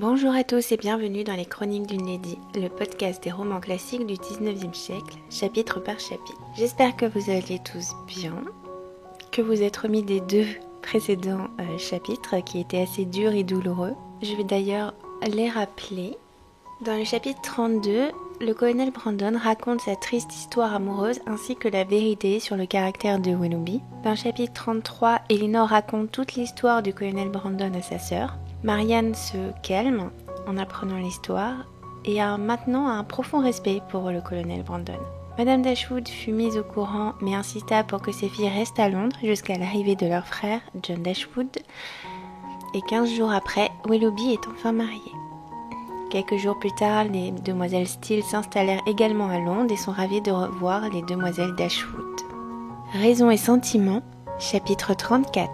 Bonjour à tous et bienvenue dans les Chroniques d'une Lady, le podcast des romans classiques du 19e siècle, chapitre par chapitre. J'espère que vous allez tous bien, que vous êtes remis des deux précédents chapitres qui étaient assez durs et douloureux. Je vais d'ailleurs les rappeler. Dans le chapitre 32, le colonel Brandon raconte sa triste histoire amoureuse ainsi que la vérité sur le caractère de Willoughby. Dans le chapitre 33, Elinor raconte toute l'histoire du colonel Brandon à sa sœur. Marianne se calme en apprenant l'histoire et a maintenant un profond respect pour le colonel Brandon. Madame Dashwood fut mise au courant mais insista pour que ses filles restent à Londres jusqu'à l'arrivée de leur frère, John Dashwood. Et 15 jours après, Willoughby est enfin mariée. Quelques jours plus tard, les demoiselles Steele s'installèrent également à Londres et sont ravées de revoir les demoiselles Dashwood. Raison et sentiment, chapitre 34.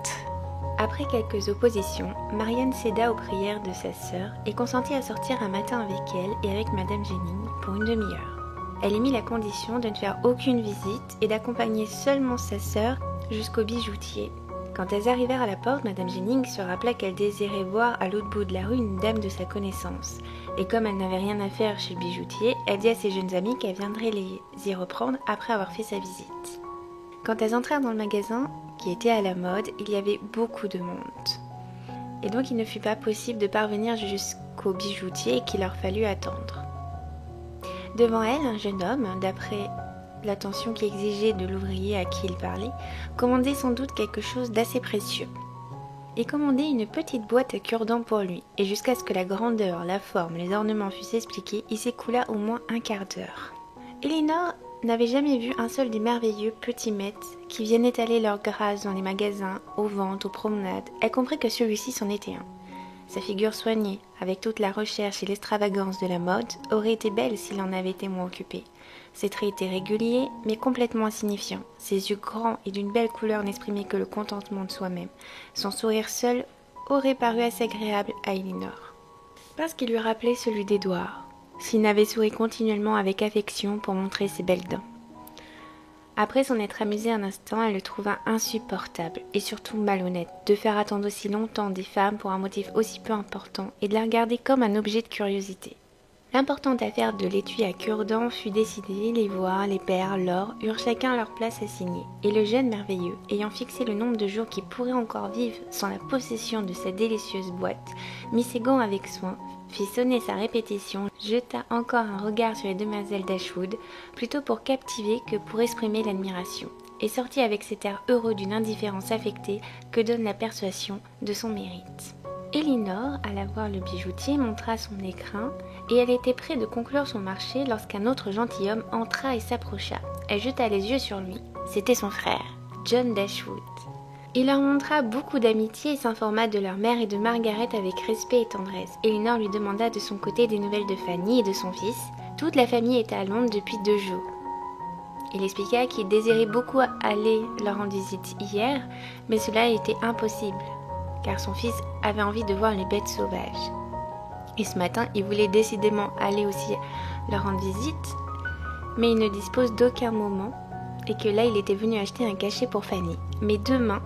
Après quelques oppositions, Marianne céda aux prières de sa sœur et consentit à sortir un matin avec elle et avec Madame Jennings pour une demi-heure. Elle émit la condition de ne faire aucune visite et d'accompagner seulement sa sœur jusqu'au bijoutier. Quand elles arrivèrent à la porte, Madame Jennings se rappela qu'elle désirait voir à l'autre bout de la rue une dame de sa connaissance. Et comme elle n'avait rien à faire chez le bijoutier, elle dit à ses jeunes amies qu'elle viendrait les y reprendre après avoir fait sa visite. Quand elles entrèrent dans le magasin, qui était à la mode, il y avait beaucoup de monde. Et donc il ne fut pas possible de parvenir jusqu'au bijoutier et qu'il leur fallut attendre. Devant elle, un jeune homme, d'après l'attention qu'exigeait de l'ouvrier à qui il parlait, commandait sans doute quelque chose d'assez précieux. Il commandait une petite boîte à cure-dents pour lui, et jusqu'à ce que la grandeur, la forme, les ornements fussent expliqués, il s'écoula au moins un quart d'heure. Elinor n'avait jamais vu un seul des merveilleux petits maîtres qui viennent étaler leur grâce dans les magasins, aux ventes, aux promenades. Elle comprit que celui-ci s'en était un. Sa figure soignée, avec toute la recherche et l'extravagance de la mode, aurait été belle s'il en avait été moins occupé. Ses traits étaient réguliers, mais complètement insignifiants. Ses yeux grands et d'une belle couleur n'exprimaient que le contentement de soi-même. Son sourire seul aurait paru assez agréable à Elinor, parce qu'il lui rappelait celui d'Édouard, s'il n'avait souri continuellement avec affection pour montrer ses belles dents. Après s'en être amusée un instant, elle le trouva insupportable et surtout malhonnête de faire attendre aussi longtemps des femmes pour un motif aussi peu important et de la regarder comme un objet de curiosité. L'importante affaire de l'étui à cure-dents fut décidée, les voix, les perles, l'or eurent chacun leur place assignée, et le jeune merveilleux, ayant fixé le nombre de jours qu'il pourrait encore vivre sans la possession de cette délicieuse boîte, mit ses gants avec soin, fit sonner sa répétition, jeta encore un regard sur les demoiselles Dashwood, plutôt pour captiver que pour exprimer l'admiration, et sortit avec cet air heureux d'une indifférence affectée que donne la persuasion de son mérite. Elinor alla voir le bijoutier, montra son écrin, et elle était près de conclure son marché lorsqu'un autre gentilhomme entra et s'approcha. Elle jeta les yeux sur lui. C'était son frère, John Dashwood. Il leur montra beaucoup d'amitié et s'informa de leur mère et de Margaret avec respect et tendresse. Elinor lui demanda de son côté des nouvelles de Fanny et de son fils. Toute la famille était à Londres depuis 2 jours. Il expliqua qu'il désirait beaucoup aller leur rendre visite hier, mais cela était impossible, car son fils avait envie de voir les bêtes sauvages. Et ce matin, il voulait décidément aller aussi leur rendre visite, mais il ne dispose d'aucun moment, et que là, il était venu acheter un cachet pour Fanny. Mais demain,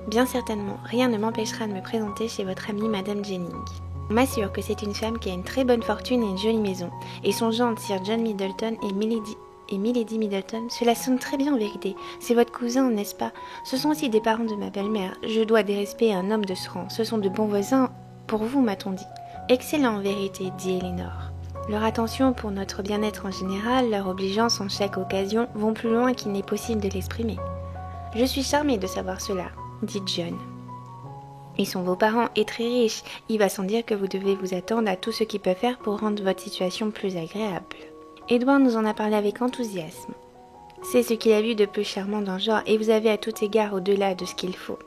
bien certainement, rien ne m'empêchera de me présenter chez votre amie Madame Jennings. On m'assure que c'est une femme qui a une très bonne fortune et une jolie maison, et son gendre Sir John Middleton et Milady Middleton, cela sonne très bien en vérité. C'est votre cousin, n'est-ce pas? Ce sont aussi des parents de ma belle-mère. Je dois des respects à un homme de ce rang. Ce sont de bons voisins pour vous, m'a-t-on dit. Excellent en vérité, dit Elinor. Leur attention pour notre bien-être en général, leur obligeance en chaque occasion, vont plus loin qu'il n'est possible de l'exprimer. Je suis charmée de savoir cela, dit John. Ils sont vos parents et très riches. Il va sans dire que vous devez vous attendre à tout ce qu'ils peuvent faire pour rendre votre situation plus agréable. Édouard nous en a parlé avec enthousiasme. C'est ce qu'il a vu de plus charmant dans le genre, et vous avez à tout égard au-delà de ce qu'il faut.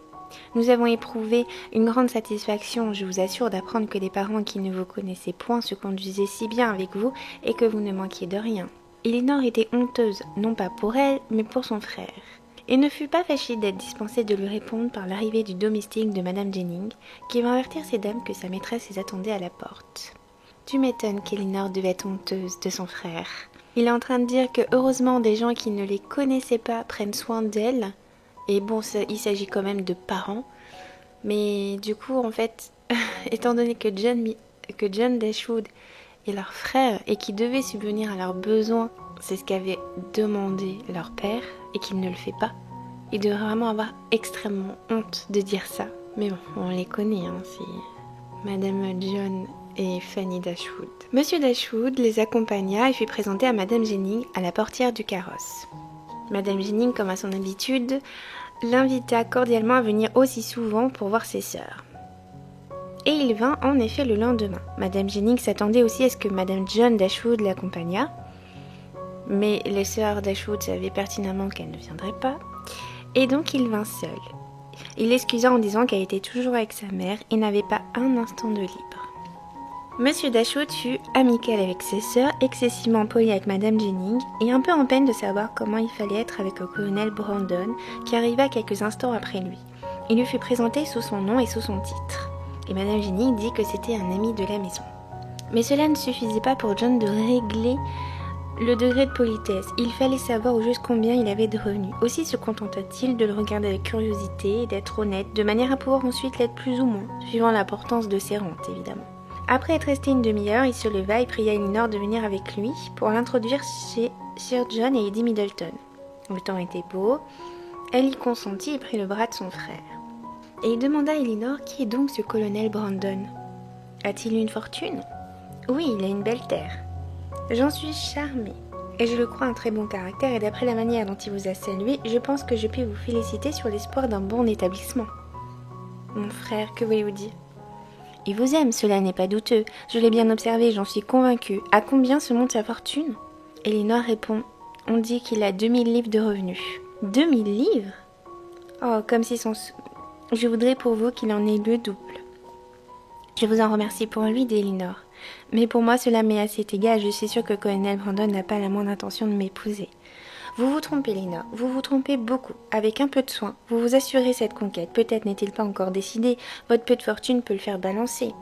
Nous avons éprouvé une grande satisfaction, je vous assure, d'apprendre que les parents qui ne vous connaissaient point se conduisaient si bien avec vous et que vous ne manquiez de rien. Elinor était honteuse, non pas pour elle, mais pour son frère, et ne fut pas fâchée d'être dispensée de lui répondre par l'arrivée du domestique de Madame Jennings, qui vint avertir ses dames que sa maîtresse les attendait à la porte. Tu m'étonnes qu'Elinor devait être honteuse de son frère. Il est en train de dire que heureusement des gens qui ne les connaissaient pas prennent soin d'elle. Et bon, il s'agit quand même de parents. Mais du coup, en fait, étant donné que John Dashwood est leur frère et qui devait subvenir à leurs besoins, c'est ce qu'avait demandé leur père et qu'il ne le fait pas, il devrait vraiment avoir extrêmement honte de dire ça. Mais bon, on les connaît, c'est Madame John et Fanny Dashwood. Monsieur Dashwood les accompagna et fut présenté à Madame Jennings à la portière du carrosse. Madame Jennings, comme à son habitude, l'invita cordialement à venir aussi souvent pour voir ses sœurs. Et il vint en effet le lendemain. Madame Jennings s'attendait aussi à ce que Madame John Dashwood l'accompagnât, mais les sœurs Dashwood savaient pertinemment qu'elle ne viendrait pas, et donc il vint seul. Il l'excusa en disant qu'elle était toujours avec sa mère et n'avait pas un instant de libre. Monsieur Dashwood fut amical avec ses sœurs, excessivement poli avec Madame Jennings, et un peu en peine de savoir comment il fallait être avec le colonel Brandon, qui arriva quelques instants après lui. Il lui fut présenté sous son nom et sous son titre, et Madame Jennings dit que c'était un ami de la maison. Mais cela ne suffisait pas pour John de régler le degré de politesse. Il fallait savoir au juste combien il avait de revenus. Aussi se contenta-t-il de le regarder avec curiosité et d'être honnête, de manière à pouvoir ensuite l'être plus ou moins, suivant l'importance de ses rentes évidemment. Après être resté une demi-heure, il se leva et pria Elinor de venir avec lui pour l'introduire chez Sir John et Lady Middleton. Le temps était beau, elle y consentit et prit le bras de son frère. Et il demanda à Elinor qui est donc ce colonel Brandon. A-t-il une fortune ? Oui, il a une belle terre. J'en suis charmée, et je le crois un très bon caractère, et d'après la manière dont il vous a salué, je pense que je puis vous féliciter sur l'espoir d'un bon établissement. Mon frère, que voulez-vous dire ? Il vous aime, cela n'est pas douteux. Je l'ai bien observé, j'en suis convaincue. À combien se monte sa fortune ? Elinor répond, on dit qu'il a 2000 livres de revenus. 2000 livres ? Oh, comme si son... Je voudrais pour vous qu'il en ait le double. Je vous en remercie pour lui, dit Elinor. Mais pour moi, cela m'est assez égal. Je suis sûre que Colonel Brandon n'a pas la moindre intention de m'épouser. Vous vous trompez, Elinor. Vous vous trompez beaucoup. Avec un peu de soin, vous vous assurez cette conquête. Peut-être n'est-il pas encore décidé. Votre peu de fortune peut le faire balancer.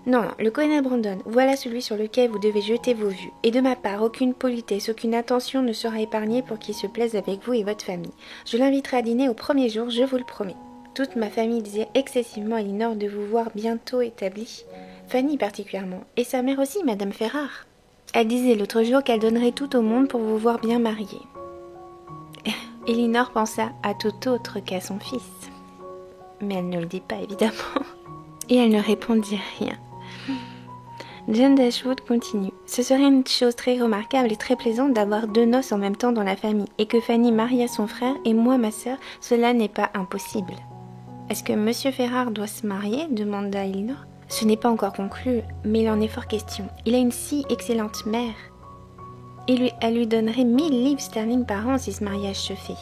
Non, le colonel Brandon, voilà celui sur lequel vous devez jeter vos vues. Et de ma part, aucune politesse, aucune attention ne sera épargnée pour qu'il se plaise avec vous et votre famille. Je l'inviterai à dîner au premier jour, je vous le promets. Toute ma famille désire excessivement, Elinor, de vous voir bientôt établie. Fanny particulièrement, et sa mère aussi, Madame Ferrare. Elle disait l'autre jour qu'elle donnerait tout au monde pour vous voir bien mariée. Elinor pensa à tout autre qu'à son fils. Mais elle ne le dit pas, évidemment. Et elle ne répondit rien. John Dashwood continue. Ce serait une chose très remarquable et très plaisante d'avoir 2 noces en même temps dans la famille, et que Fanny mariât son frère et moi ma sœur, cela n'est pas impossible. Est-ce que Monsieur Ferrare doit se marier ? Demanda Elinor. Ce n'est pas encore conclu, mais il en est fort question. Il a une si excellente mère. Et elle lui donnerait 1000 livres sterling par an si ce mariage se fait.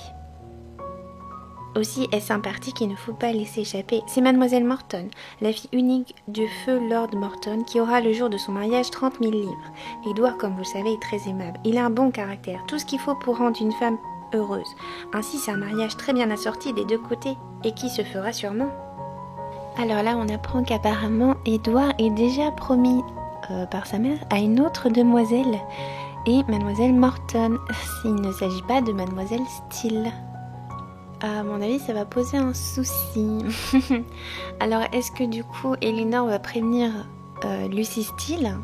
Aussi est-ce un parti qu'il ne faut pas laisser échapper. C'est Mademoiselle Morton, la fille unique du feu Lord Morton, qui aura le jour de son mariage 30 000 livres. Edward, comme vous le savez, est très aimable. Il a un bon caractère, tout ce qu'il faut pour rendre une femme heureuse. Ainsi, c'est un mariage très bien assorti des 2 côtés, et qui se fera sûrement. Alors là, on apprend qu'apparemment, Edward est déjà promis par sa mère à une autre demoiselle, et Mademoiselle Morton, s'il ne s'agit pas de Mademoiselle Steele. À mon avis, ça va poser un souci. Alors, est-ce que du coup, Elinor va prévenir Lucy Steele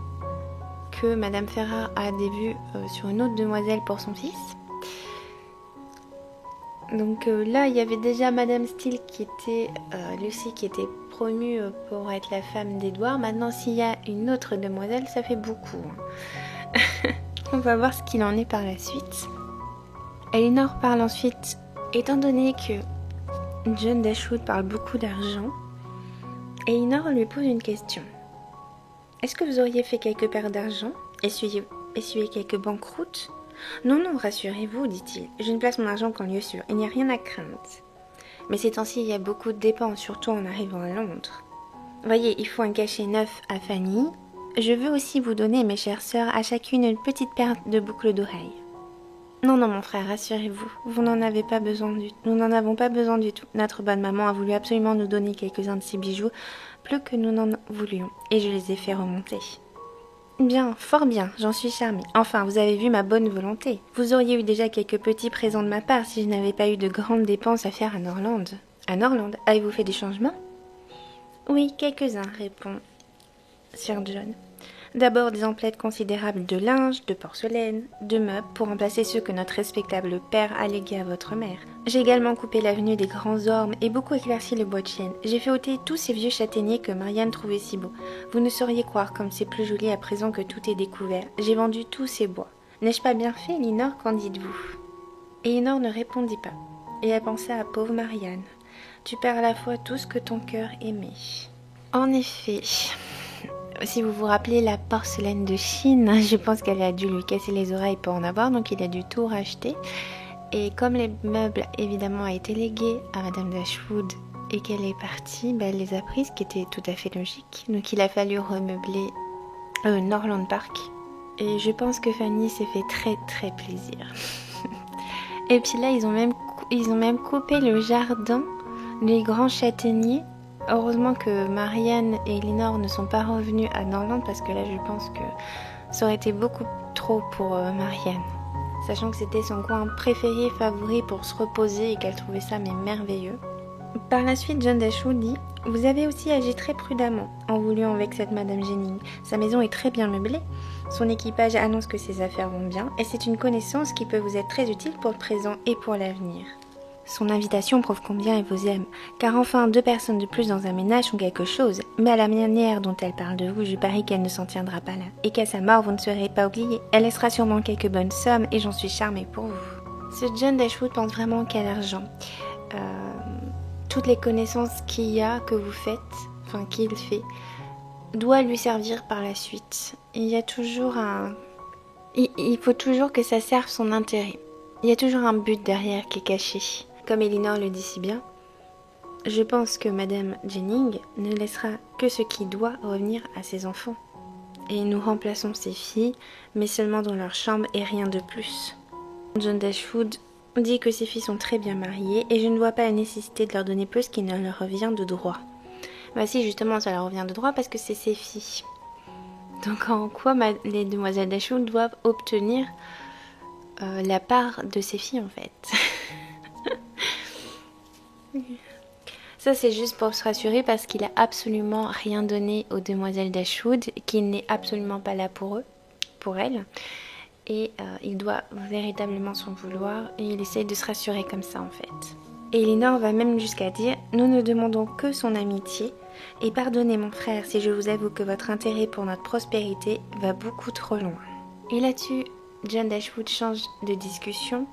que Madame Ferrare a des vues sur une autre demoiselle pour son fils ? Donc là, il y avait déjà Madame Steele qui était Lucy qui était promue pour être la femme d'Edward. Maintenant, s'il y a une autre demoiselle, ça fait beaucoup. On va voir ce qu'il en est par la suite. Elinor parle ensuite, étant donné que John Dashwood parle beaucoup d'argent, Elinor lui pose une question. Est-ce que vous auriez fait quelques paires d'argent, essuyé quelques banqueroutes ? Non, non, rassurez-vous, dit-il. Je ne place mon argent qu'en lieu sûr. Il n'y a rien à craindre. Mais ces temps-ci, il y a beaucoup de dépenses, surtout en arrivant à Londres. Voyez, il faut un cachet neuf à Fanny. Je veux aussi vous donner, mes chères sœurs, à chacune une petite paire de boucles d'oreilles. Non, non, mon frère, rassurez-vous. Nous n'en avons pas besoin du tout. Notre bonne maman a voulu absolument nous donner quelques-uns de ses bijoux, plus que nous n'en voulions, et je les ai fait remonter. Bien, fort bien, j'en suis charmée. Enfin, vous avez vu ma bonne volonté. Vous auriez eu déjà quelques petits présents de ma part si je n'avais pas eu de grandes dépenses à faire à Norland. À Norland, avez-vous fait des changements ? Oui, quelques-uns, répond Sir John. D'abord des emplettes considérables de linge, de porcelaine, de meubles pour remplacer ceux que notre respectable père a légués à votre mère. J'ai également coupé l'avenue des grands ormes et beaucoup éclairci le bois de chêne. J'ai fait ôter tous ces vieux châtaigniers que Marianne trouvait si beaux. Vous ne sauriez croire comme c'est plus joli à présent que tout est découvert. J'ai vendu tous ces bois. N'ai-je pas bien fait, Elinor, qu'en dites-vous? Elinor ne répondit pas, et elle pensa à pauvre Marianne. Tu perds à la fois tout ce que ton cœur aimait. En effet, si vous vous rappelez la porcelaine de Chine, je pense qu'elle a dû lui casser les oreilles pour en avoir, donc il a dû tout racheter. Et comme les meubles, évidemment, a été légués à Madame Dashwood et qu'elle est partie, elle les a pris, ce qui était tout à fait logique. Donc il a fallu remeubler Norland Park. Et je pense que Fanny s'est fait très très plaisir. Et puis là, ils ont même coupé le jardin, les grands châtaigniers. Heureusement que Marianne et Elinor ne sont pas revenues à Norland parce que là, je pense que ça aurait été beaucoup trop pour Marianne. Sachant que c'était son coin préféré, favori pour se reposer et qu'elle trouvait ça mais merveilleux. Par la suite, John Dashwood dit « Vous avez aussi agi très prudemment en voulant avec cette Madame Jennings. Sa maison est très bien meublée. Son équipage annonce que ses affaires vont bien et c'est une connaissance qui peut vous être très utile pour le présent et pour l'avenir. Son invitation prouve combien elle vous aime, car enfin 2 personnes de plus dans un ménage sont quelque chose, mais à la manière dont elle parle de vous, je parie qu'elle ne s'en tiendra pas là, et qu'à sa mort vous ne serez pas oubliés. Elle laissera sûrement quelques bonnes sommes et j'en suis charmée pour vous. » Ce John Dashwood pense vraiment qu'à l'argent. Toutes les connaissances qu'il y a, que vous faites, enfin qu'il fait, doit lui servir par la suite. Il y a toujours il faut toujours que ça serve son intérêt. Il y a toujours un but derrière qui est caché. Comme Elinor le dit si bien, je pense que Madame Jennings ne laissera que ce qui doit revenir à ses enfants. Et nous remplaçons ses filles, mais seulement dans leur chambre et rien de plus. John Dashwood dit que ses filles sont très bien mariées et je ne vois pas la nécessité de leur donner plus qu'il ne leur revient de droit. Bah si, justement, ça leur revient de droit parce que c'est ses filles. Donc en quoi les demoiselles Dashwood doivent obtenir la part de ses filles en fait. Ça c'est juste pour se rassurer parce qu'il a absolument rien donné aux demoiselles Dashwood, qu'il n'est absolument pas là pour eux, pour elles. Et il doit véritablement s'en vouloir et il essaye de se rassurer comme ça en fait. Et Elinor va même jusqu'à dire « Nous ne demandons que son amitié et pardonnez mon frère si je vous avoue que votre intérêt pour notre prospérité va beaucoup trop loin. » Et là-dessus, John Dashwood change de discussion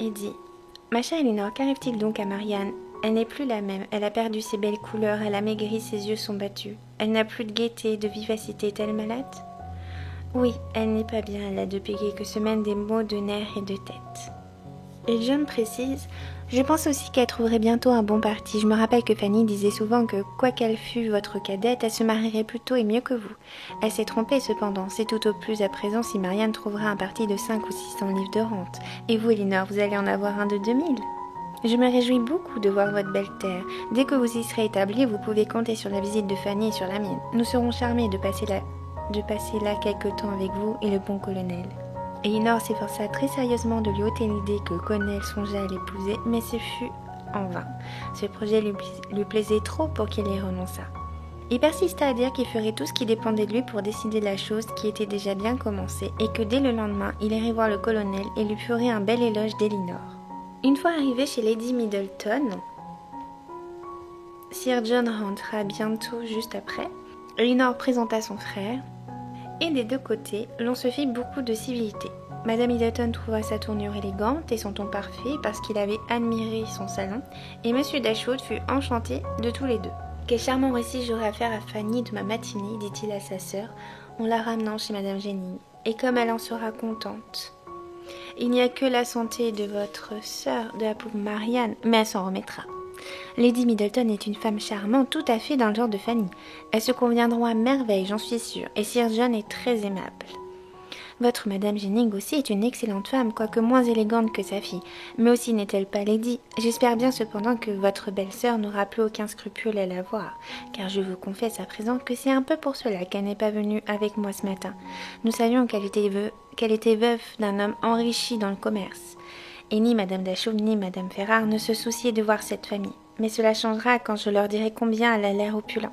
et dit « Ma chère Elinor, qu'arrive-t-il donc à Marianne ? Elle n'est plus la même, elle a perdu ses belles couleurs, elle a maigri, ses yeux sont battus. Elle n'a plus de gaieté, de vivacité, est-elle malade ? Oui, elle n'est pas bien, elle a depuis quelques semaines des maux de nerfs et de tête. » Et John précise « Je pense aussi qu'elle trouverait bientôt un bon parti. Je me rappelle que Fanny disait souvent que, quoi qu'elle fût votre cadette, elle se marierait plus tôt et mieux que vous. Elle s'est trompée cependant, c'est tout au plus à présent si Marianne trouvera un parti de 5 ou 600 livres de rente. Et vous, Elinor, vous allez en avoir un de 2000. Je me réjouis beaucoup de voir votre belle terre. Dès que vous y serez établie, vous pouvez compter sur la visite de Fanny et sur la mienne. Nous serons charmés de passer là quelque temps avec vous et le bon colonel. » Elinor s'efforça très sérieusement de lui ôter l'idée que le colonel songeait à l'épouser, mais ce fut en vain. Ce projet lui plaisait trop pour qu'il y renonçât. Il persista à dire qu'il ferait tout ce qui dépendait de lui pour décider de la chose qui était déjà bien commencée et que dès le lendemain, il irait voir le colonel et lui ferait un bel éloge d'Elinor. Une fois arrivé chez Lady Middleton, Sir John rentra bientôt juste après. Elinor présenta son frère. Et des 2 côtés, l'on se fit beaucoup de civilité. Madame Middleton trouva sa tournure élégante et son ton parfait parce qu'il avait admiré son salon, et Monsieur Dashwood fut enchanté de tous les 2. « Quel charmant récit j'aurai à faire à Fanny de ma matinée, dit-il à sa sœur, en la ramenant chez Madame Jennings, et comme elle en sera contente. Il n'y a que la santé de votre sœur, de la pauvre Marianne, mais elle s'en remettra. Lady Middleton est une femme charmante, tout à fait dans le genre de Fanny. Elles se conviendront à merveille, j'en suis sûre, et Sir John est très aimable. Votre Madame Jennings aussi est une excellente femme, quoique moins élégante que sa fille, mais aussi n'est-elle pas lady. J'espère bien cependant que votre belle-sœur n'aura plus aucun scrupule à la voir, car je vous confesse à présent que c'est un peu pour cela qu'elle n'est pas venue avec moi ce matin. Nous savions qu'elle était veuve d'un homme enrichi dans le commerce. Et ni Madame Dashwood ni Madame Ferrars ne se souciaient de voir cette famille. mais cela changera quand je leur dirai combien elle a l'air opulent.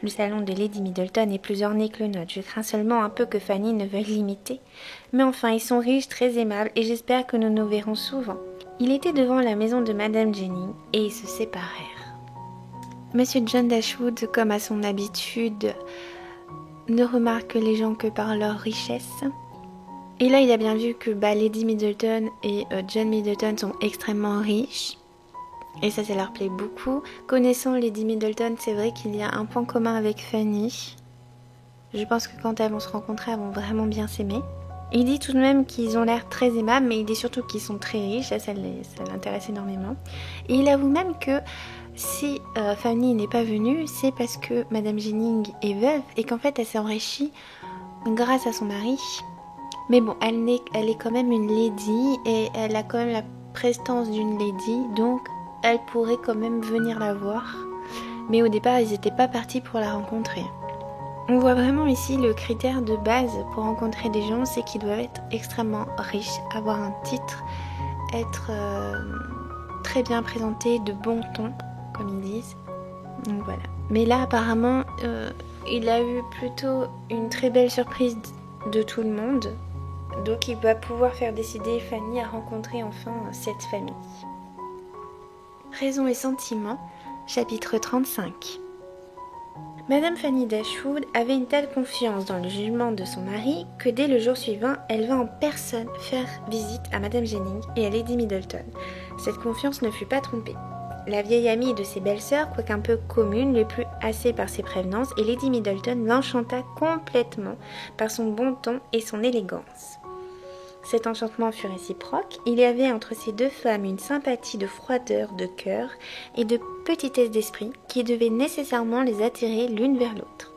Le salon de Lady Middleton est plus orné que le nôtre. Je crains seulement un peu que Fanny ne veuille l'imiter. Mais enfin, ils sont riches, très aimables, et j'espère que nous nous verrons souvent. » Il était devant la maison de Madame Jennings, et ils se séparèrent. Monsieur John Dashwood, comme à son habitude, ne remarque les gens que par leur richesse. Et là, il a bien vu que Lady Middleton et John Middleton sont extrêmement riches. Et ça leur plaît beaucoup. Connaissant Lady Middleton, c'est vrai qu'il y a un point commun avec Fanny. Je pense que quand elles vont se rencontrer, elles vont vraiment bien s'aimer. Il dit tout de même qu'ils ont l'air très aimables, mais il dit surtout qu'ils sont très riches. Ça l'intéresse énormément. Et il avoue même que si Fanny n'est pas venue, c'est parce que Madame Jennings est veuve et qu'en fait elle s'est enrichie grâce à son mari. Mais bon, elle est quand même une lady et elle a quand même la prestance d'une lady, donc elle pourrait quand même venir la voir. Mais au départ, ils n'étaient pas partis pour la rencontrer. On voit vraiment ici le critère de base pour rencontrer des gens, c'est qu'ils doivent être extrêmement riches, avoir un titre, être très bien présentés, de bon ton, comme ils disent. Donc voilà. Mais là, apparemment, il a eu plutôt une très belle surprise de tout le monde. Donc il va pouvoir faire décider Fanny à rencontrer enfin cette famille. Raison et sentiment, chapitre 35. Madame Fanny Dashwood avait une telle confiance dans le jugement de son mari que dès le jour suivant, elle vint en personne faire visite à Madame Jennings et à Lady Middleton. Cette confiance ne fut pas trompée. La vieille amie de ses belles-sœurs, quoique un peu commune, le plut assez par ses prévenances et Lady Middleton l'enchanta complètement par son bon ton et son élégance. Cet enchantement fut réciproque. Il y avait entre ces deux femmes une sympathie de froideur de cœur et de petitesse d'esprit qui devait nécessairement les attirer l'une vers l'autre.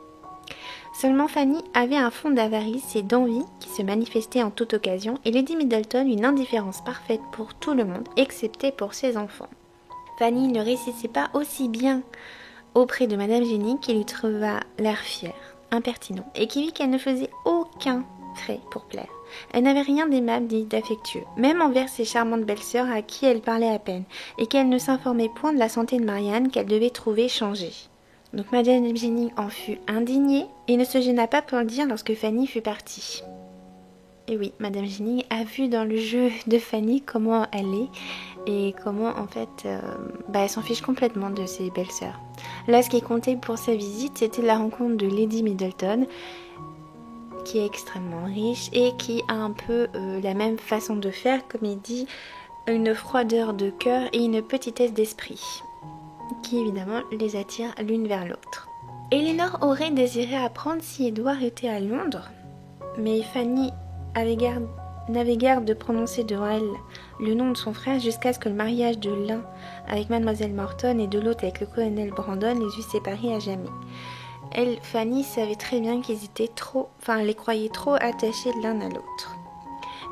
Seulement Fanny avait un fond d'avarice et d'envie qui se manifestait en toute occasion et Lady Middleton une indifférence parfaite pour tout le monde, excepté pour ses enfants. Fanny ne réussissait pas aussi bien auprès de Madame Jennings qui lui trouva l'air fier, impertinent, et qui vit qu'elle ne faisait aucun frais pour plaire. Elle n'avait rien d'aimable ni d'affectueux, même envers ses charmantes belles-sœurs à qui elle parlait à peine, et qu'elle ne s'informait point de la santé de Marianne qu'elle devait trouver changée. Donc Madame Jennings en fut indignée et ne se gêna pas pour le dire lorsque Fanny fut partie. Et oui, Madame Jennings a vu dans le jeu de Fanny comment elle est et comment en fait elle s'en fiche complètement de ses belles-sœurs. Là, ce qui comptait pour sa visite, c'était la rencontre de Lady Middleton, qui est extrêmement riche et qui a un peu la même façon de faire, comme il dit, une froideur de cœur et une petitesse d'esprit, qui évidemment les attire l'une vers l'autre. Elinor aurait désiré apprendre si Édouard était à Londres, mais Fanny n'avait garde de prononcer devant elle le nom de son frère jusqu'à ce que le mariage de l'un avec Mademoiselle Morton et de l'autre avec le colonel Brandon les eût séparés à jamais. Elle, Fanny, savait très bien qu'ils étaient les croyait trop attachés l'un à l'autre.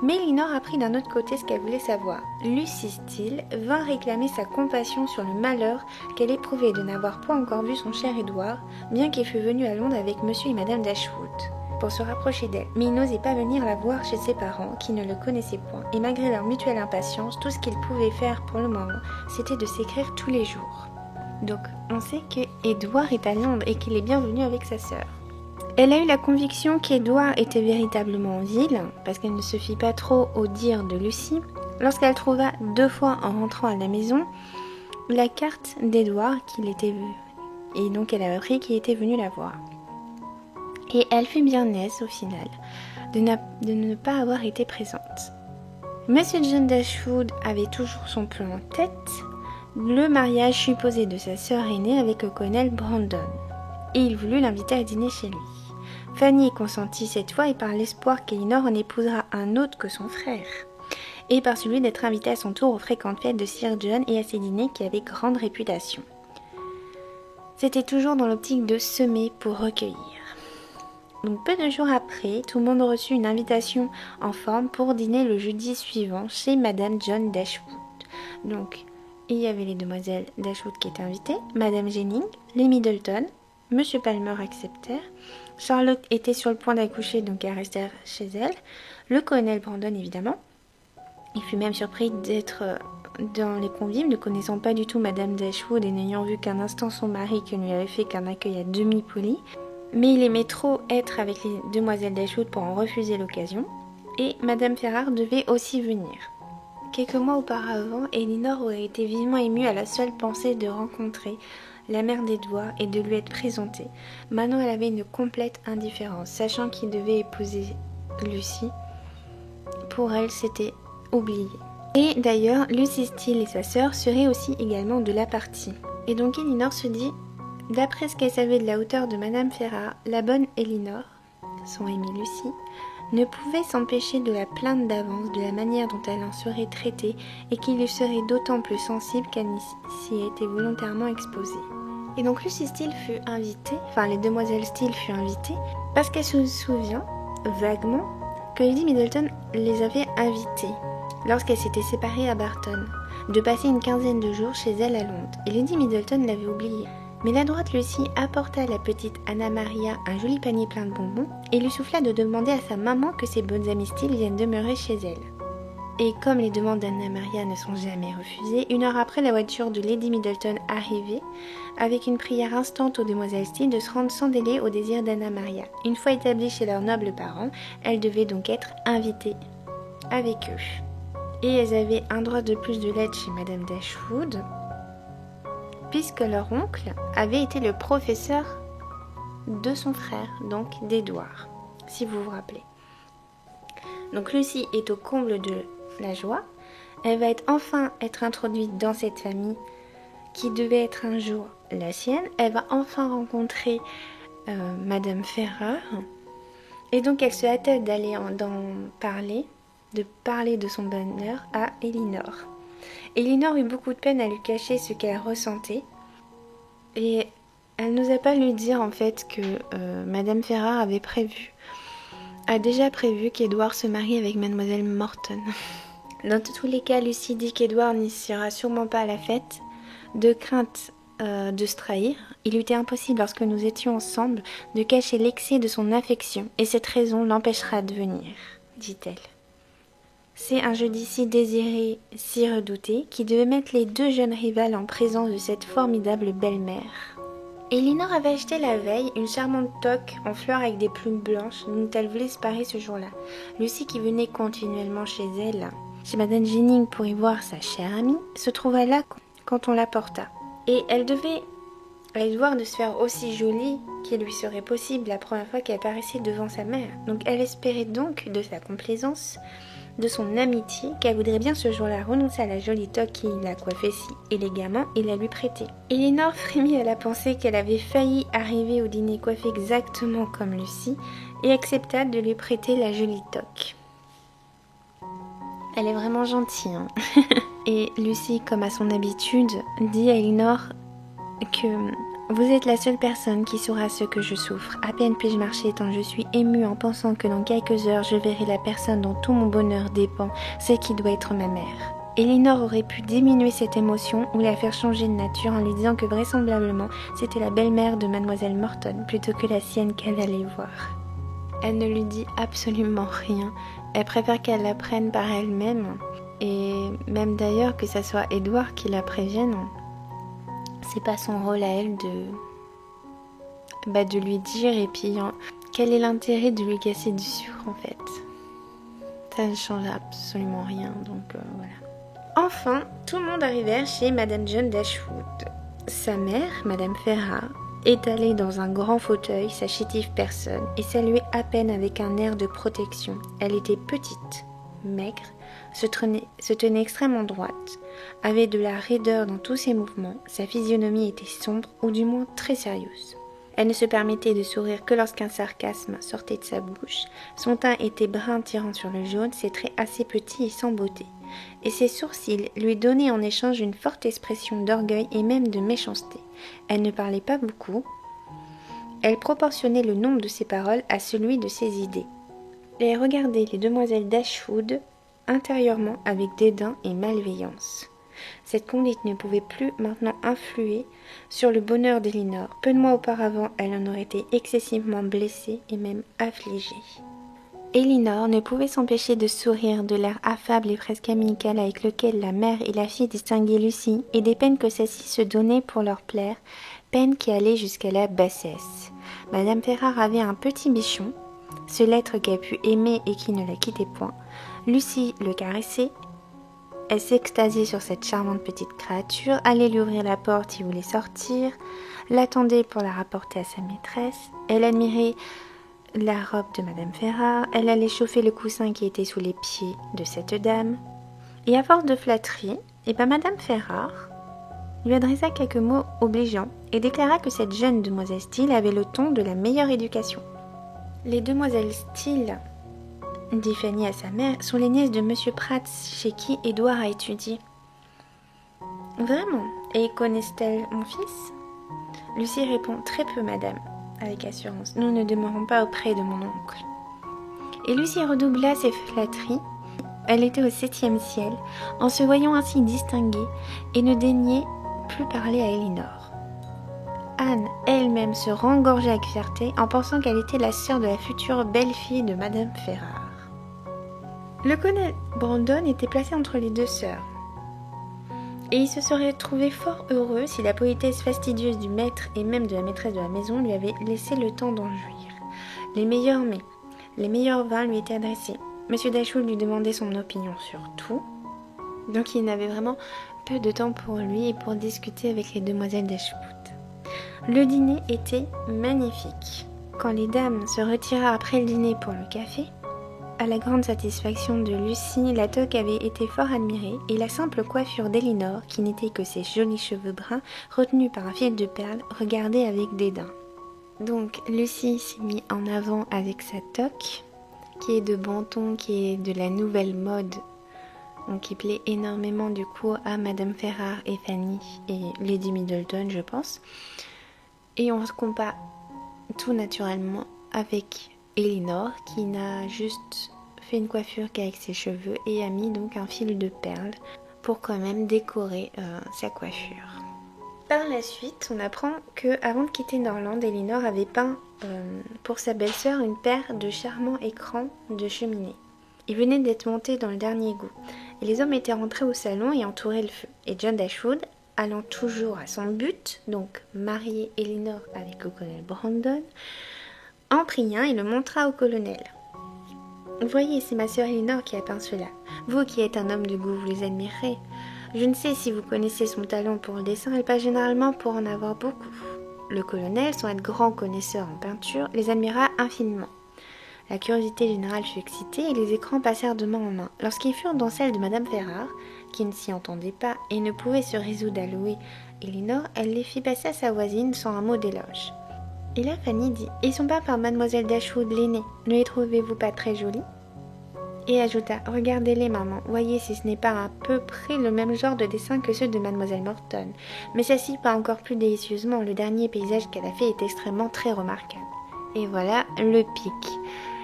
Mais Elinor apprit d'un autre côté ce qu'elle voulait savoir. Lucy Steele vint réclamer sa compassion sur le malheur qu'elle éprouvait de n'avoir pas encore vu son cher Édouard, bien qu'il fût venu à Londres avec monsieur et madame Dashwood, pour se rapprocher d'elle. Mais il n'osait pas venir la voir chez ses parents, qui ne le connaissaient point, et malgré leur mutuelle impatience, tout ce qu'il pouvait faire pour le moment, c'était de s'écrire tous les jours. Donc, on sait que Édouard est à Londres et qu'il est bien venu avec sa sœur. Elle a eu la conviction qu'Édouard était véritablement en ville, parce qu'elle ne se fie pas trop au dire de Lucie, lorsqu'elle trouva 2 fois en rentrant à la maison la carte d'Édouard qu'il était vu. Et donc elle a appris qu'il était venu la voir. Et elle fut bien aise au final de ne pas avoir été présente. Monsieur John Dashwood avait toujours son plan en tête, le mariage supposé de sa sœur aînée avec le colonel Brandon, et il voulut l'inviter à dîner chez lui. Fanny consentit cette fois et par l'espoir qu'Elinor en épousera un autre que son frère, et par celui d'être invitée à son tour aux fréquentes fêtes de Sir John et à ses dîners qui avaient grande réputation. C'était toujours dans l'optique de semer pour recueillir. Donc peu de jours après, tout le monde reçut une invitation en forme pour dîner le jeudi suivant chez Madame John Dashwood. Donc il y avait les demoiselles Dashwood qui étaient invitées, Madame Jennings, les Middleton, Monsieur Palmer acceptèrent, Charlotte était sur le point d'accoucher donc elle restait chez elle, le colonel Brandon évidemment. Il fut même surpris d'être dans les convives, ne connaissant pas du tout Madame Dashwood et n'ayant vu qu'un instant son mari qui ne lui avait fait qu'un accueil à demi poli. Mais il aimait trop être avec les demoiselles Dashwood pour en refuser l'occasion. Et Madame Ferrars devait aussi venir. Quelques mois auparavant, Elinor aurait été vivement émue à la seule pensée de rencontrer la mère d'Edward et de lui être présentée. Maintenant, elle avait une complète indifférence, sachant qu'il devait épouser Lucy. Pour elle, c'était oublié. Et d'ailleurs, Lucy Steele et sa sœur seraient aussi également de la partie. Et donc Elinor se dit, d'après ce qu'elle savait de la hauteur de Madame Ferrars, la bonne Elinor, son amie Lucy, ne pouvait s'empêcher de la plaindre d'avance de la manière dont elle en serait traitée et qu'il lui serait d'autant plus sensible qu'elle s'y était volontairement exposée. Et donc Lucy Steele fut invitée, enfin les demoiselles Steele furent invitées, parce qu'elle se souvient, vaguement, que Lady Middleton les avait invitées, lorsqu'elle s'était séparée à Barton, de passer une quinzaine de jours chez elle à Londres, et Lady Middleton l'avait oubliée. Mais l'adroite Lucy apporta à la petite Anna Maria un joli panier plein de bonbons et lui souffla de demander à sa maman que ses bonnes amies Steele viennent demeurer chez elle. Et comme les demandes d'Anna Maria ne sont jamais refusées, 1 heure après la voiture de Lady Middleton arrivait, avec une prière instante aux demoiselles Steele de se rendre sans délai au désir d'Anna Maria. Une fois établies chez leurs nobles parents, elles devaient donc être invitées avec eux. Et elles avaient un droit de plus de lettres chez Madame Dashwood, puisque leur oncle avait été le professeur de son frère, donc d'Edward, si vous vous rappelez. Donc Lucy est au comble de la joie. Elle va enfin être introduite dans cette famille qui devait être un jour la sienne. Elle va enfin rencontrer Madame Ferrars. Et donc elle se hâtait d'aller parler de son bonheur à Elinor. Elinor eut beaucoup de peine à lui cacher ce qu'elle ressentait. Et elle n'osait pas lui dire en fait que Madame Ferrars a déjà prévu qu'Edward se marie avec Mademoiselle Morton. Dans tous les cas, Lucy dit qu'Edward n'y sera sûrement pas à la fête, de crainte de se trahir. Il lui était impossible, lorsque nous étions ensemble, de cacher l'excès de son affection, et cette raison l'empêchera de venir, dit-elle. C'est un jeudi si désiré, si redouté, qui devait mettre les deux jeunes rivales en présence de cette formidable belle-mère. Elinor avait acheté la veille une charmante toque en fleurs avec des plumes blanches dont elle voulait se parer ce jour-là. Lucy, qui venait continuellement chez elle, chez Madame Jennings pour y voir sa chère amie, se trouva là quand on la porta. Et elle devait à Edward de se faire aussi jolie qu'il lui serait possible la première fois qu'elle apparaissait devant sa mère. Donc elle espérait donc de sa complaisance, de son amitié, qu'elle voudrait bien ce jour-là renoncer à la jolie toque qui la coiffait si élégamment et la lui prêter. Elinor frémit à la pensée qu'elle avait failli arriver au dîner coiffée exactement comme Lucy et accepta de lui prêter la jolie toque. Elle est vraiment gentille, hein. Et Lucy, comme à son habitude, dit à Elinor que vous êtes la seule personne qui saura ce que je souffre. À peine puis-je marcher tant je suis émue en pensant que dans quelques heures je verrai la personne dont tout mon bonheur dépend, celle qui doit être ma mère. Elinor aurait pu diminuer cette émotion ou la faire changer de nature en lui disant que vraisemblablement c'était la belle-mère de Mademoiselle Morton plutôt que la sienne qu'elle allait voir. Elle ne lui dit absolument rien. Elle préfère qu'elle l'apprenne par elle-même, et même d'ailleurs que ça soit Edward qui la prévienne. C'est pas son rôle à elle de lui dire, et puis quel est l'intérêt de lui casser du sucre en fait. Ça ne change absolument rien, donc voilà. Enfin, tout le monde arrivait chez Madame John Dashwood. Sa mère, Madame Ferrars, étalée dans un grand fauteuil, sa chétive personne, et saluait à peine avec un air de protection. Elle était petite, maigre, se tenait extrêmement droite, avait de la raideur dans tous ses mouvements, sa physionomie était sombre, ou du moins très sérieuse. Elle ne se permettait de sourire que lorsqu'un sarcasme sortait de sa bouche, son teint était brun tirant sur le jaune, ses traits assez petits et sans beauté, et ses sourcils lui donnaient en échange une forte expression d'orgueil et même de méchanceté. Elle ne parlait pas beaucoup, elle proportionnait le nombre de ses paroles à celui de ses idées. Elle regardait les demoiselles Dashwood intérieurement avec dédain et malveillance. Cette conduite ne pouvait plus maintenant influer sur le bonheur d'Elinor. Peu de mois auparavant, elle en aurait été excessivement blessée et même affligée. Elinor ne pouvait s'empêcher de sourire de l'air affable et presque amical avec lequel la mère et la fille distinguaient Lucie et des peines que celle-ci se donnait pour leur plaire, peines qui allaient jusqu'à la bassesse. Madame Ferrare avait un petit bichon, ce l'être qu'elle put aimer et qui ne la quittait point. Lucie le caressait. Elle s'extasiait sur cette charmante petite créature, allait lui ouvrir la porte s'il voulait sortir, l'attendait pour la rapporter à sa maîtresse. Elle admirait la robe de Madame Ferrare, elle allait chauffer le coussin qui était sous les pieds de cette dame. Et à force de flatterie, Madame Ferrare lui adressa quelques mots obligeants et déclara que cette jeune demoiselle Steele avait le ton de la meilleure éducation. Les demoiselles Steele, dit Fanny à sa mère, sont les nièces de Monsieur Pratt, chez qui Édouard a étudié. Vraiment? Et connaissent-elles mon fils? Lucie répond très peu, madame, avec assurance. Nous ne demeurons pas auprès de mon oncle. Et Lucie redoubla ses flatteries. Elle était au 7e ciel, en se voyant ainsi distinguée, et ne daignait plus parler à Elinor. Anne elle-même se rengorgeait avec fierté en pensant qu'elle était la sœur de la future belle-fille de Madame Ferrare. Le colonel Brandon était placé entre les deux sœurs, et il se serait trouvé fort heureux si la politesse fastidieuse du maître et même de la maîtresse de la maison lui avait laissé le temps d'en jouir. Les meilleurs mets, les meilleurs vins lui étaient adressés. Monsieur Dashwood lui demandait son opinion sur tout, donc il n'avait vraiment peu de temps pour lui et pour discuter avec les demoiselles Dashwood. Le dîner était magnifique. Quand les dames se retirèrent après le dîner pour le café, à la grande satisfaction de Lucie, la toque avait été fort admirée et la simple coiffure d'Elinor, qui n'était que ses jolis cheveux bruns retenus par un fil de perles, regardée avec dédain. Donc Lucie s'est mise en avant avec sa toque, qui est de bon ton, qui est de la nouvelle mode, donc qui plaît énormément du coup à Madame Ferrare et Fanny et Lady Middleton, je pense. Et on se compare tout naturellement avec Elinor, qui n'a juste fait une coiffure qu'avec ses cheveux et a mis donc un fil de perles pour quand même décorer sa coiffure. Par la suite, on apprend que avant de quitter Norland, Elinor avait peint pour sa belle-sœur une paire de charmants écrans de cheminée. Ils venaient d'être montés dans le dernier goût, et les hommes étaient rentrés au salon et entouraient le feu. Et John Dashwood, allant toujours à son but, donc marier Elinor avec le colonel Brandon, en prit un et le montra au colonel. « Voyez, c'est ma sœur Elinor qui a peint cela. Vous qui êtes un homme de goût, vous les admirerez. Je ne sais si vous connaissez son talent pour le dessin, elle passe généralement pour en avoir beaucoup. » Le colonel, sans être grand connaisseur en peinture, les admira infiniment. La curiosité générale fut excitée et les écrans passèrent de main en main. Lorsqu'ils furent dans celle de Madame Ferrare, qui ne s'y entendait pas et ne pouvait se résoudre à louer Elinor, elle les fit passer à sa voisine sans un mot d'éloge. Et là Fanny dit « Ils sont peints par Mademoiselle Dashwood l'aînée, ne les trouvez-vous pas très jolis ?» Et ajouta « Regardez-les, maman, voyez si ce n'est pas à peu près le même genre de dessin que ceux de Mademoiselle Morton. Mais celle-ci peint encore plus délicieusement, le dernier paysage qu'elle a fait est extrêmement très remarquable. » Et voilà le pic.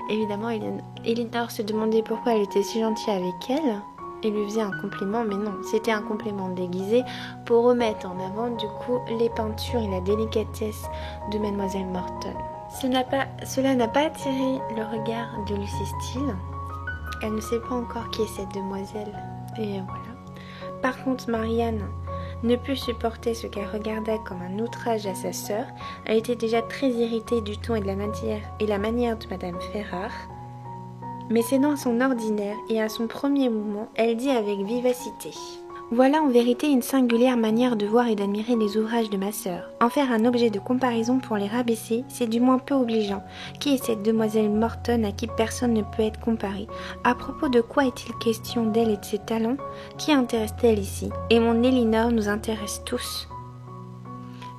Évidemment, Elinor se demandait pourquoi elle était si gentille avec elle et lui faisait un compliment, mais non, c'était un compliment déguisé pour remettre en avant du coup les peintures et la délicatesse de Mademoiselle Morton. Cela n'a pas attiré le regard de Lucie Steele. Elle ne sait pas encore qui est cette demoiselle, et voilà. Par contre, Marianne ne put supporter ce qu'elle regarda comme un outrage à sa sœur. Elle était déjà très irritée du ton et de la manière de Madame Ferrare. Mais cédant à son ordinaire et à son premier mouvement, elle dit avec vivacité « Voilà en vérité une singulière manière de voir et d'admirer les ouvrages de ma sœur. En faire un objet de comparaison pour les rabaisser, c'est du moins peu obligeant. Qui est cette demoiselle Morton à qui personne ne peut être comparé? À propos de quoi est-il question d'elle et de ses talents? Qui intéresse-t-elle ici? Et mon Elinor nous intéresse tous. »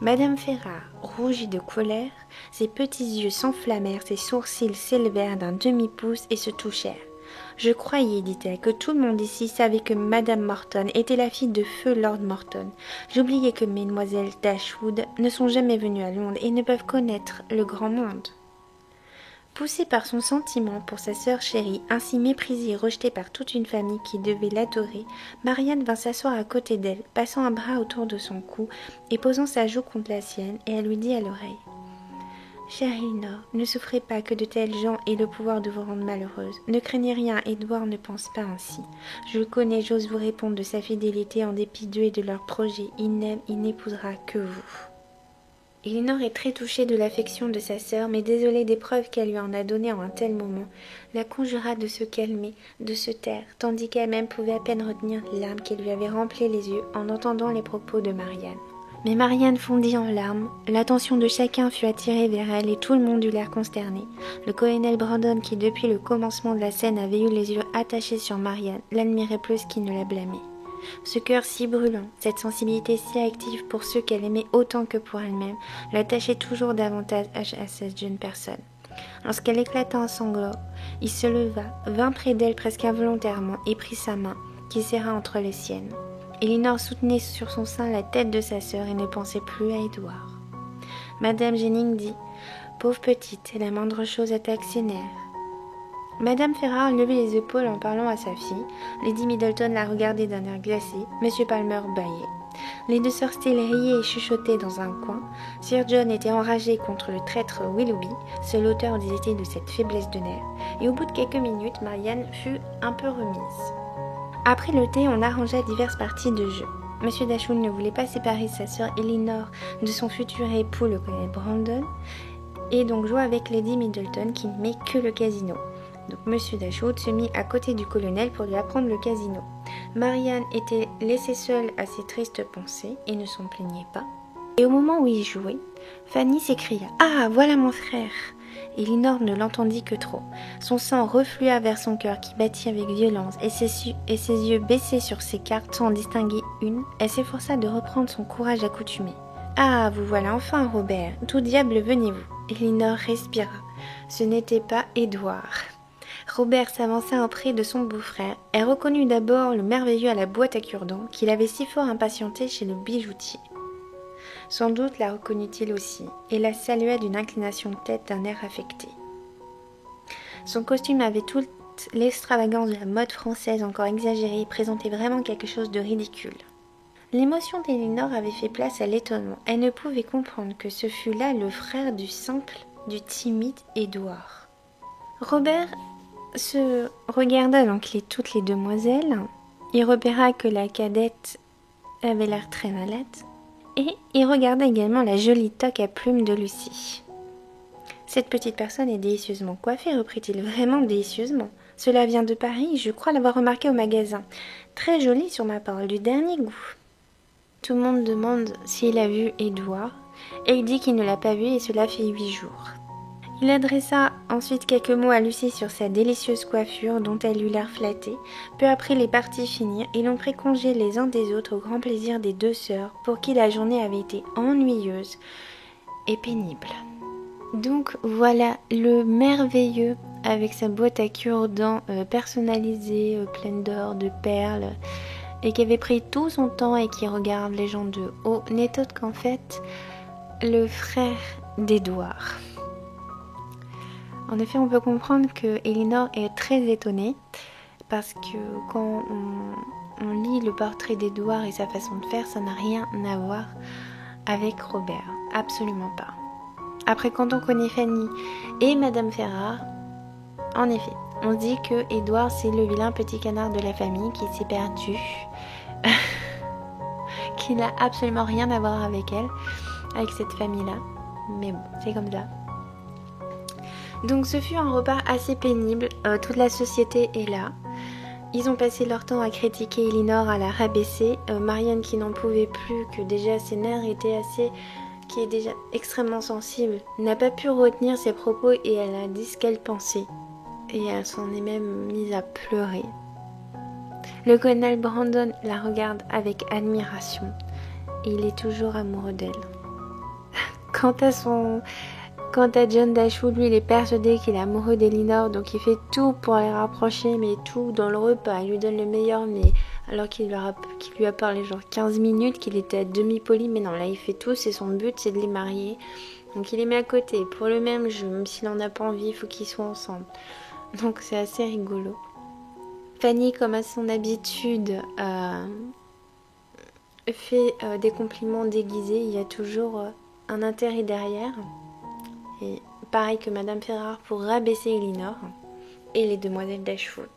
Madame Ferrare rougit de colère, ses petits yeux s'enflammèrent, ses sourcils s'élevèrent d'un demi-pouce et se touchèrent. « Je croyais, dit-elle, que tout le monde ici savait que Madame Morton était la fille de feu Lord Morton. J'oubliais que mesdemoiselles Dashwood ne sont jamais venues à Londres et ne peuvent connaître le grand monde. » Poussée par son sentiment pour sa sœur chérie, ainsi méprisée et rejetée par toute une famille qui devait l'adorer, Marianne vint s'asseoir à côté d'elle, passant un bras autour de son cou et posant sa joue contre la sienne, et elle lui dit à l'oreille Chère Elinor, ne souffrez pas que de tels gens aient le pouvoir de vous rendre malheureuse. Ne craignez rien, Édouard ne pense pas ainsi. Je le connais, j'ose vous répondre de sa fidélité en dépit d'eux et de leurs projets. Il n'aime, il n'épousera que vous. Elinor est très touchée de l'affection de sa sœur, mais désolée des preuves qu'elle lui en a données en un tel moment, la conjura de se calmer, de se taire, tandis qu'elle-même pouvait à peine retenir les larmes qui lui avaient rempli les yeux en entendant les propos de Marianne. Mais Marianne fondit en larmes, l'attention de chacun fut attirée vers elle et tout le monde eut l'air consterné. Le colonel Brandon, qui depuis le commencement de la scène avait eu les yeux attachés sur Marianne, l'admirait plus qu'il ne la blâmait. Ce cœur si brûlant, cette sensibilité si active pour ceux qu'elle aimait autant que pour elle-même, l'attachait toujours davantage à cette jeune personne. Lorsqu'elle éclata en sanglots, il se leva, vint près d'elle presque involontairement et prit sa main, qu'il serra entre les siennes. Elinor soutenait sur son sein la tête de sa sœur et ne pensait plus à Édouard. Madame Jennings dit « Pauvre petite, la moindre chose attaque ses nerfs. » Madame Ferrars levait les épaules en parlant à sa fille. Lady Middleton la regardait d'un air glacé. Monsieur Palmer bâillait. Les deux sœurs Steele riaient et chuchotaient dans un coin. Sir John était enragé contre le traître Willoughby, seul auteur, disait-il, de cette faiblesse de nerfs. Et au bout de quelques minutes, Marianne fut un peu remise. Après le thé, on arrangea diverses parties de jeu. Monsieur Dashwood ne voulait pas séparer sa sœur Elinor de son futur époux, le colonel Brandon, et donc joua avec Lady Middleton qui n'aimait que le casino. Donc Monsieur Dashwood se mit à côté du colonel pour lui apprendre le casino. Marianne était laissée seule à ses tristes pensées et ne s'en plaignait pas. Et au moment où il jouait, Fanny s'écria « Ah, voilà mon frère !» Elinor ne l'entendit que trop. Son sang reflua vers son cœur qui battit avec violence et ses yeux baissés sur ses cartes sans en distinguer une, elle s'efforça de reprendre son courage accoutumé. « Ah, vous voilà enfin, Robert. D'où diable venez-vous » Elinor respira. Ce n'était pas Édouard. Robert s'avança auprès de son beau-frère. Elle reconnut d'abord le merveilleux à la boîte à cure-dents qu'il avait si fort impatienté chez le bijoutier. Sans doute la reconnut-il aussi, et la salua d'une inclination de tête d'un air affecté. Son costume avait toute l'extravagance de la mode française encore exagérée et présentait vraiment quelque chose de ridicule. L'émotion d'Elinor avait fait place à l'étonnement. Elle ne pouvait comprendre que ce fût là le frère du simple, du timide Édouard. Robert se regarda donc toutes les demoiselles. Il repéra que la cadette avait l'air très malade. Et il regarda également la jolie toque à plumes de Lucie. « Cette petite personne est délicieusement coiffée, reprit-il, vraiment délicieusement. Cela vient de Paris, je crois l'avoir remarqué au magasin. Très jolie sur ma parole, du dernier goût. » Tout le monde demande s'il a vu Édouard, et il dit qu'il ne l'a pas vu et cela fait 8 jours. Il adressa ensuite quelques mots à Lucie sur sa délicieuse coiffure dont elle eut l'air flattée. Peu après les parties finirent et l'on prit congé les uns des autres au grand plaisir des deux sœurs pour qui la journée avait été ennuyeuse et pénible. Donc voilà le merveilleux avec sa boîte à cure-dents personnalisée, pleine d'or, de perles et qui avait pris tout son temps et qui regarde les gens de haut n'est autre qu'en fait le frère d'Édouard. En effet, on peut comprendre que Elinor est très étonnée parce que quand on lit le portrait d'Édouard et sa façon de faire, ça n'a rien à voir avec Robert, absolument pas. Après, quand on connaît Fanny et Madame Ferrars, en effet, on dit que Édouard c'est le vilain petit canard de la famille qui s'est perdu, qui n'a absolument rien à voir avec elle, avec cette famille-là. Mais bon, c'est comme ça. Donc ce fut un repas assez pénible, toute la société est là. Ils ont passé leur temps à critiquer Elinor, à la rabaisser. Marianne qui n'en pouvait plus, que déjà ses nerfs étaient qui est déjà extrêmement sensible, n'a pas pu retenir ses propos et elle a dit ce qu'elle pensait. Et elle s'en est même mise à pleurer. Le colonel Brandon la regarde avec admiration et il est toujours amoureux d'elle. Quant à John Dashwood, lui, il est persuadé qu'il est amoureux d'Elinor, donc il fait tout pour les rapprocher, mais tout dans le repas. Il lui donne le meilleur, mais alors qu'il lui a parlé genre 15 minutes, qu'il était à demi-poli, mais non, là il fait tout, c'est son but, c'est de les marier. Donc il les met à côté, pour le même jeu, même s'il n'en a pas envie, il faut qu'ils soient ensemble. Donc c'est assez rigolo. Fanny, comme à son habitude, fait des compliments déguisés, il y a toujours un intérêt derrière. Et pareil que Madame Ferrare pour rabaisser Elinor et les demoiselles d'Ashwood.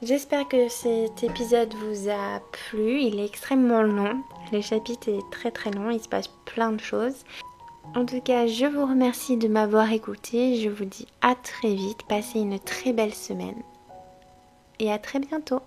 J'espère que cet épisode vous a plu. Il est extrêmement long. Le chapitre est très très long. Il se passe plein de choses. En tout cas, je vous remercie de m'avoir écouté. Je vous dis à très vite. Passez une très belle semaine. Et à très bientôt.